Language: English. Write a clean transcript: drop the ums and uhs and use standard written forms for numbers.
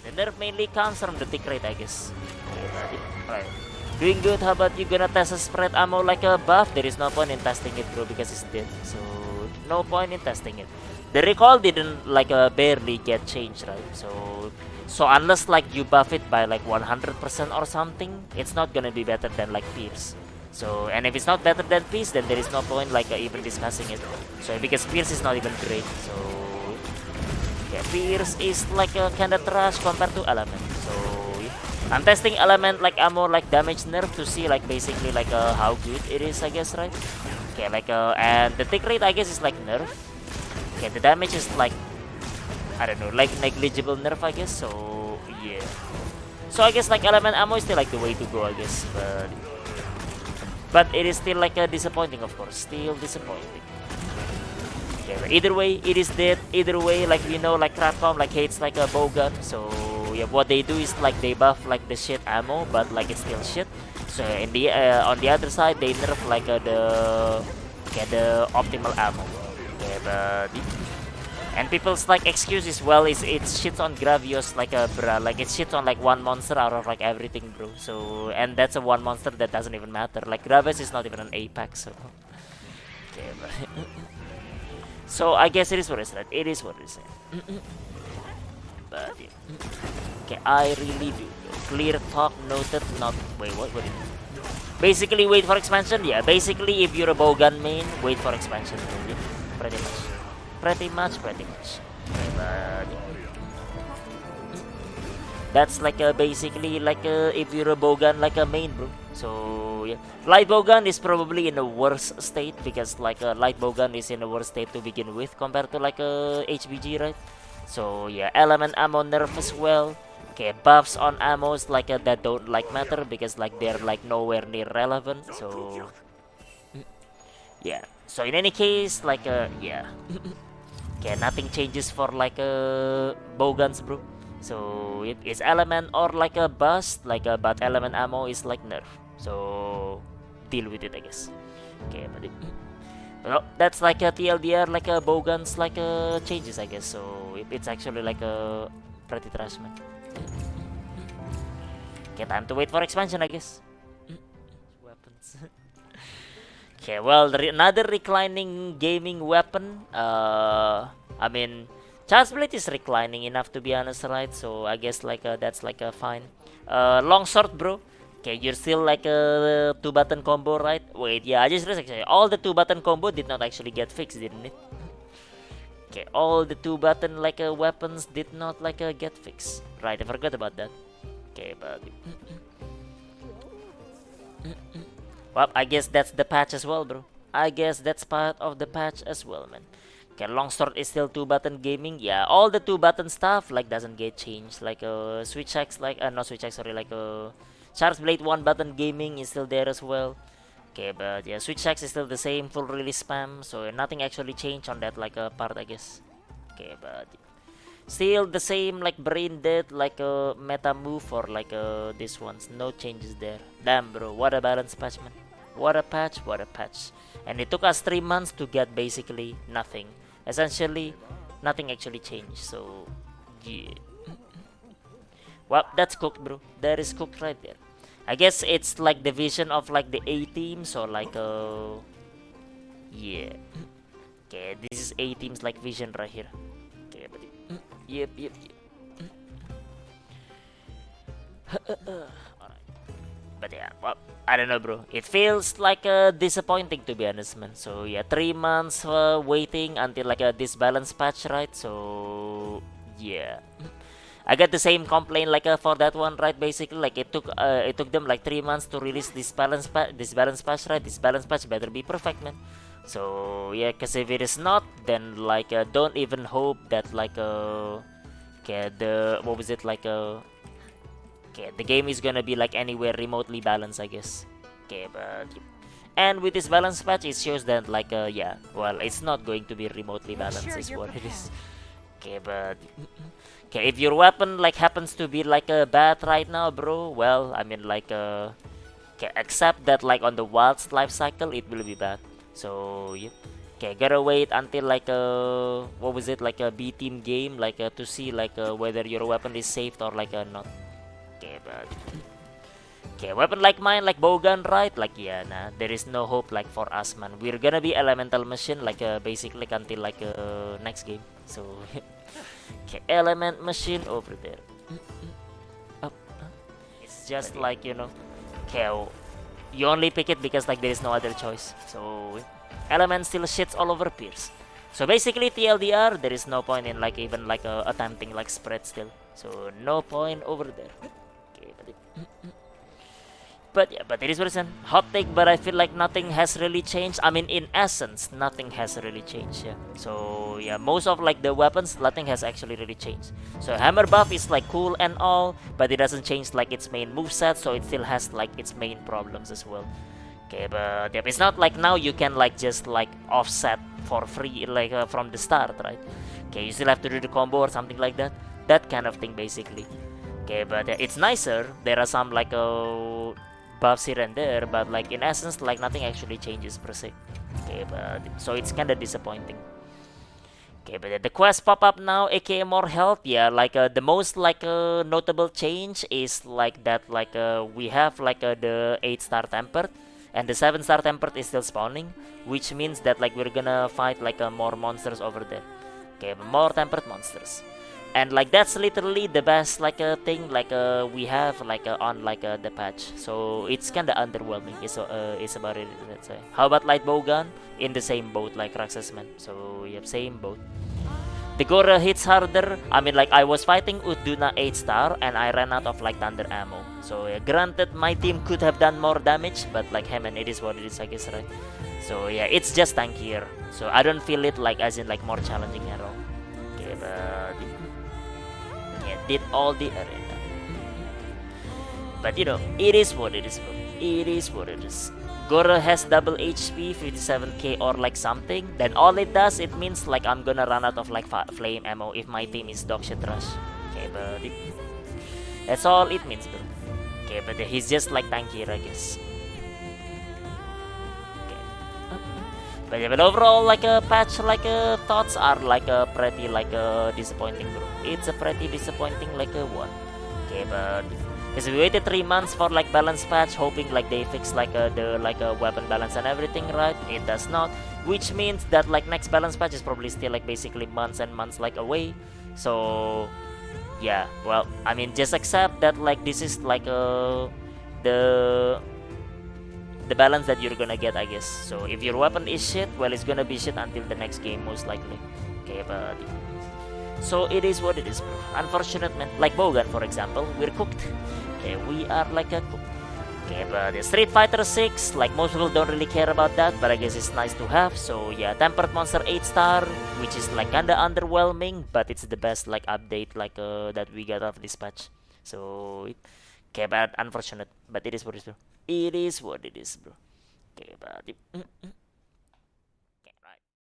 The nerf mainly comes from the tick rate, I guess. Right. Doing good. How about you? Gonna test a spread ammo like a buff? There is no point in testing it, bro, because it's dead. So no point in testing it. The recoil didn't like barely get changed, right? So unless like you buff it by like 100% or something, it's not gonna be better than like Pierce. So, and if it's not better than Pierce, then there is no point like even discussing it. So because Pierce is not even great. So yeah, Pierce is like a kinda trash compared to Element. So yeah. I'm testing Element like ammo like damage nerf to see like basically like how good it is, I guess, right? Okay, like and the tick rate I guess is like nerf. Okay, the damage is like, I don't know, like negligible nerf, I guess. So yeah. So I guess like Element ammo is still like the way to go, I guess. But it is still like disappointing, of course. Still disappointing. Okay, but either way, it is dead. Either way, like you know, like Crapcom like hates like a bowgun. So yeah, what they do is like they buff like the shit ammo, but like it's still shit. So in the on the other side, they nerf like the optimal ammo. Okay, but and people's like excuse is, well, it shits on Gravios like a bruh, like it shits on like one monster out of like everything, bro. So and that's a one monster that doesn't even matter. Like Gravios is not even an Apex, so okay, but so I guess it is what it is, right? It is what it is. But yeah. Okay, I really do. Clear talk noted. Not wait. What? What? Basically, wait for expansion. Yeah. Basically, if you're a bowgun main, wait for expansion. Yeah, pretty much. Pretty much. Okay, but that's like basically like if you're a bowgun like a main, bro. So yeah, light bowgun is probably in a worse state because like light bowgun is in a worse state to begin with compared to like a HBG, right? So yeah, element ammo nerf as well. Okay, buffs on ammos like that don't like matter because like they're like nowhere near relevant. So yeah. So in any case, like yeah. Okay, nothing changes for like bowguns, bro. So it is element or like a bust, like a but element ammo is like nerf. So deal with it, I guess. Okay, but well, that's like a TLDR, like a bowguns, like changes, I guess. So it's actually like a pretty trash, man. Okay, time to wait for expansion, I guess. Weapons. Okay, well, another reclining gaming weapon. I mean, Child's Blade is reclining enough to be honest, right? So I guess like that's like a fine. Long sword, bro. Okay, you're still like a 2-button combo, right? Wait, yeah, I just realized actually all the 2-button combo did not actually get fixed, didn't it? Okay, all the 2-button like weapons did not like get fixed. Right, I forgot about that. Okay, but well, I guess that's the patch as well, bro. I guess that's part of the patch as well, man. Okay, longsword is still 2-button gaming. Yeah, all the 2-button stuff like doesn't get changed. Like switch axe, like not switch axe, sorry, like Charge Blade 1-button gaming is still there as well. Okay, but yeah, switch axe is still the same, full release spam. So nothing actually changed on that like part, I guess. Okay, but still the same like brain dead like meta move for like this ones. No changes there. Damn, bro, what a balance patch, man. What a patch, what a patch. And it took us 3 months to get basically nothing. Essentially, nothing actually changed. So yeah. Well, that's cooked, bro. That is cooked right there. I guess it's like the vision of like the A teams or like yeah. Okay, this is A teams like vision right here. Okay, but yep. Alright. But yeah, well, I don't know, bro. It feels like disappointing to be honest, man. So yeah, 3 months waiting until like this balance patch, right? So yeah. I got the same complaint like for that one, right? Basically, like it took them like 3 months to release this balance patch, right? This balance patch better be perfect, man. So yeah, cause if it is not, then like don't even hope that like okay, the what was it like okay, the game is gonna be like anywhere remotely balanced, I guess. Okay, but and with this balance patch, it shows that like yeah, well, it's not going to be remotely balanced, is what it is. Okay, but okay, if your weapon like happens to be like a bad right now, bro, well, I mean like okay, accept that like on the Wilds life cycle it will be bad. So yep. Okay, gotta wait until like a what was it, like a B team game, like to see like whether your weapon is saved or like not. Okay, but okay, weapon like mine, like bowgun, right? Like yeah, nah, there is no hope like for us, man. We're gonna be elemental machine like basically until like next game. So okay, element machine over there. Up. It's just like okay, you only pick it because like there is no other choice. So element still shits all over Pierce. So basically TLDR, there is no point in like even like attempting like spread still. So no point over there. Okay, but yeah, but it is what it is. Hot take, but I feel like nothing has really changed. I mean, in essence, nothing has really changed. Yeah. So yeah, most of like the weapons, nothing has actually really changed. So hammer buff is like cool and all, but it doesn't change like its main moveset, so it still has like its main problems as well. Okay, but yeah, it's not like now you can like just like offset for free like from the start, right? Okay, you still have to do the combo or something like that. That kind of thing basically. Okay, but it's nicer. There are some like buffs here and there, but like in essence, like nothing actually changes per se. Okay, but so it's kind of disappointing. Okay, but the quest pop up now, aka more health. Yeah, like the most like notable change is like that like we have like the 8-star tempered, and the 7-star tempered is still spawning, which means that like we're gonna fight like more monsters over there. Okay, more tempered monsters, and like that's literally the best like thing like we have like on like the patch. So it's kind of underwhelming. It's about it. Let's say. How about light bowgun? In the same boat like Raxasman. So yep, same boat. The gore hits harder. I mean, like I was fighting Uduna 8-star and I ran out of like thunder ammo. So yeah, granted, my team could have done more damage, but like hey man, it is what it is, I guess, right? So yeah, it's just tankier. So I don't feel it like as in like more challenging at all. Okay, but yeah, did all the arena. But it is what it is, bro. It is what it is. Gore has double HP, 57k or like something. Then all it does, it means like I'm gonna run out of like flame ammo if my team is dogshit rush. Okay, but that's all it means, bro. Okay, but he's just like tankier, I guess. Okay. But yeah, but overall, like a patch, like thoughts are like pretty like disappointing, bro. It's a pretty disappointing like one. Okay, but because we waited 3 months for like balance patch, hoping like they fix like the like weapon balance and everything, right? It does not, which means that like next balance patch is probably still like basically months and months like away. So yeah, well, I mean, just accept that like this is like the balance that you're gonna get, I guess. So if your weapon is shit, well, it's gonna be shit until the next game most likely. Okay, but so it is what it is, bro. Unfortunate, man. Like Bowgun, for example, we're cooked. Okay, we are like a cook. Okay, but the Street Fighter 6, like most people don't really care about that, but I guess it's nice to have. So yeah, Tempered Monster 8-star, which is like kinda underwhelming, but it's the best like update like that we got of this patch. So okay, but unfortunate, but it is what it is, bro. It is what it is, bro. Okay, but